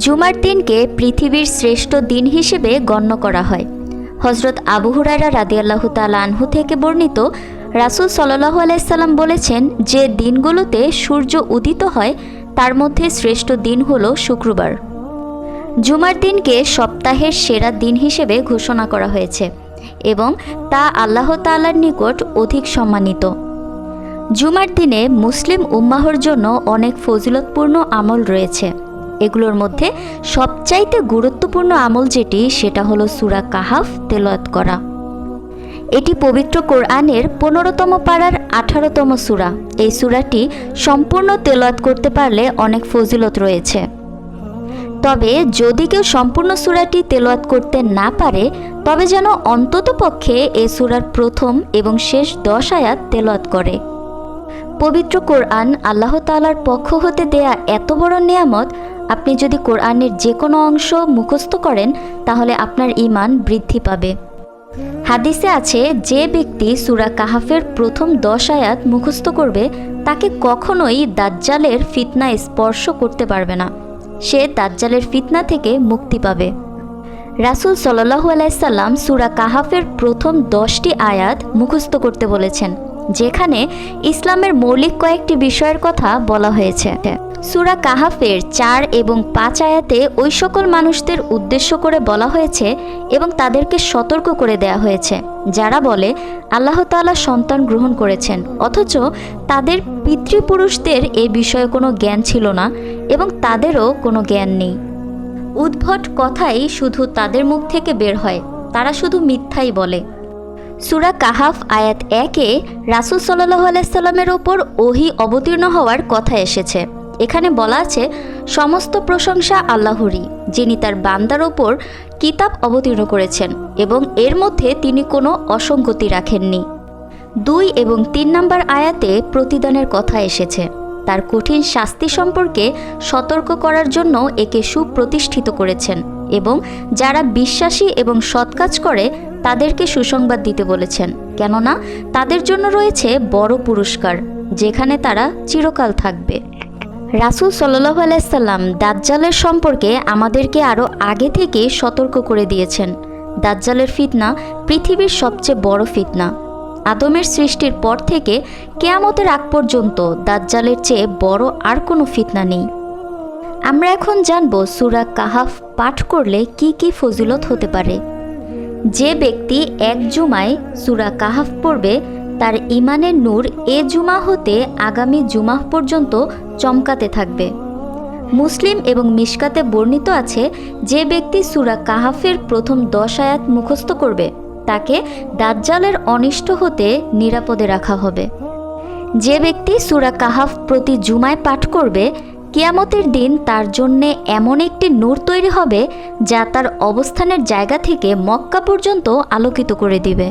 জুমার দিনকে পৃথিবীর শ্রেষ্ঠ দিন হিসেবে গণ্য করা হয়। হজরত আবু হুরায়রা রাদিয়াল্লাহু তাআলা আনহু থেকে বর্ণিত, রাসূল সাল্লাল্লাহু আলাইহি সাল্লাম বলেছেন, যে দিনগুলোতে সূর্য উদিত হয় তার মধ্যে শ্রেষ্ঠ দিন হলো শুক্রবার। জুমার দিনকে সপ্তাহের সেরা দিন হিসেবে ঘোষণা করা হয়েছে এবং তা আল্লাহ তাআলার নিকট অধিক সম্মানিত। জুমার দিনে মুসলিম উম্মাহর জন্য অনেক ফজিলতপূর্ণ আমল রয়েছে। এগুলোর মধ্যে সবচাইতে গুরুত্বপূর্ণ আমল যেটি, সেটা হলো সূরা কাহাফ তেলাওয়াত করা। এটি পবিত্র কোরআনের 15তম পারার 18তম সূরা। এই সূরাটি সম্পূর্ণ তেলাওয়াত করতে পারলে অনেক ফজিলত রয়েছে। তবে যদি কেউ সম্পূর্ণ সূরাটি তেলাওয়াত করতে না পারে, তবে যেন অন্ততপক্ষে এই সূরার প্রথম এবং শেষ 10 আয়াত তেলাওয়াত করে। পবিত্র কোরআন আল্লাহ তাআলার পক্ষ হতে দেয়া এত বড় নেয়ামত, আপনি যদি কোরআনের যে কোনো অংশ মুখস্থ করেন তাহলে আপনার ঈমান বৃদ্ধি পাবে। হাদিসে আছে, যে ব্যক্তি সূরা কাহাফের প্রথম 10 আয়াত মুখস্থ করবে তাকে কখনোই দাজ্জালের ফিতনা স্পর্শ করতে পারবে না। সে দাজ্জালের ফিতনা থেকে মুক্তি পাবে। রাসূল সাল্লাল্লাহু আলাইহি সাল্লাম সূরা কাহাফের প্রথম 10টি আয়াত মুখস্থ করতে বলেছেন, যেখানে ইসলামের মৌলিক কয়েকটি বিষয়ের কথা বলা হয়েছে। সূরা কাহাফের 4 এবং 5 আয়াতে ওই সকল মানুষদের উদ্দেশ্য করে বলা হয়েছে এবং তাদেরকে সতর্ক করে দেয়া হয়েছে যারা বলে আল্লাহ তাআলা সন্তান গ্রহণ করেছেন, অথচ তাদের পিতৃপুরুষদের এ বিষয়ে কোনো জ্ঞান ছিল না এবং তাদেরও কোনো জ্ঞান নেই। উদ্ভট কথাই শুধু তাদের মুখ থেকে বের হয়, তারা শুধু মিথ্যাই বলে। সূরা কাহাফ আয়াত 1-এ রাসূল সাল্লাল্লাহু আলাইহি সাল্লামের ওপর ওহী অবতীর্ণ হওয়ার কথা এসেছে। এখানে বলা আছে, সমস্ত প্রশংসা আল্লাহরই, যিনি তার বান্দার ওপর কিতাব অবতীর্ণ করেছেন এবং এর মধ্যে তিনি কোনো অসঙ্গতি রাখেননি। 2 এবং 3 নম্বর আয়াতে প্রতিদানের কথা এসেছে। তার কঠিন শাস্তি সম্পর্কে সতর্ক করার জন্য একে সুপ্রতিষ্ঠিত করেছেন এবং যারা বিশ্বাসী এবং সৎ কাজ করে তাদেরকে সুসংবাদ দিতে বলেছেন, কেননা তাদের জন্য রয়েছে বড় পুরস্কার, যেখানে তারা চিরকাল থাকবে। রাসূল সাল্লাল্লাহু আলাইহি সাল্লাম দাজ্জালের সম্পর্কে আমাদেরকে আরও আগে থেকে সতর্ক করে দিয়েছেন। দাজ্জালের ফিতনা পৃথিবীর সবচেয়ে বড় ফিতনা। আদমের সৃষ্টির পর থেকে কিয়ামতের আগ পর্যন্ত দাজ্জালের চেয়ে বড় আর কোনো ফিতনা নেই। আমরা এখন জানব সূরা কাহাফ পাঠ করলে কি কি ফজিলত হতে পারে। যে ব্যক্তি এক জুমায় সূরা কাহাফ পড়বে তার ঈমানের নূর এ জুমা হতে আগামী জুমাহ পর্যন্ত চমকাতে থাকবে। মুসলিম এবং মিশকাতে বর্ণিত আছে, যে ব্যক্তি সূরা কাহাফের প্রথম 10 আয়াত মুখস্থ করবে তাকে দাজ্জালের অনিষ্ট হতে নিরাপদে রাখা হবে। যে ব্যক্তি সূরা কাহাফ প্রতি জুমায় পাঠ করবে, কিয়ামতের দিন তার জন্যে এমন একটি নূর তৈরি হবে যা তার অবস্থানের জায়গা থেকে মক্কা পর্যন্ত আলোকিত করে দিবে।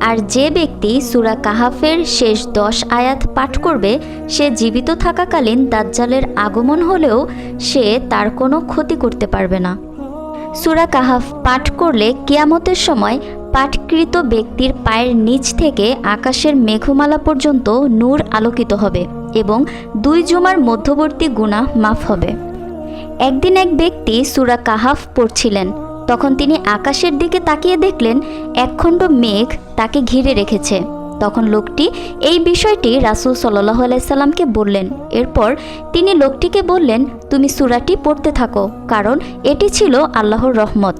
আর যে ব্যক্তি সূরা কাহাফের শেষ 10 আয়াত পাঠ করবে, সে জীবিত থাকাকালীন দাজ্জালের আগমন হলেও সে তার কোনো ক্ষতি করতে পারবে না। সূরা কাহাফ পাঠ করলে কিয়ামতের সময় পাঠকৃত ব্যক্তির পায়ের নিচ থেকে আকাশের মেঘমালা পর্যন্ত নূর আলোকিত হবে এবং 2 জুমার মধ্যবর্তী গুনাহ মাফ হবে। একদিন এক ব্যক্তি সূরা কাহাফ পড়ছিলেন, তখন তিনি আকাশের দিকে তাকিয়ে দেখলেন একখণ্ড মেঘ তাকে ঘিরে রেখেছে। তখন লোকটি এই বিষয়টি রাসূল সাল্লাল্লাহু আলাইহি সাল্লামকে বললেন। এরপর তিনি লোকটিকে বললেন, তুমি সূরাটি পড়তে থাকো, কারণ এটি ছিল আল্লাহর রহমত।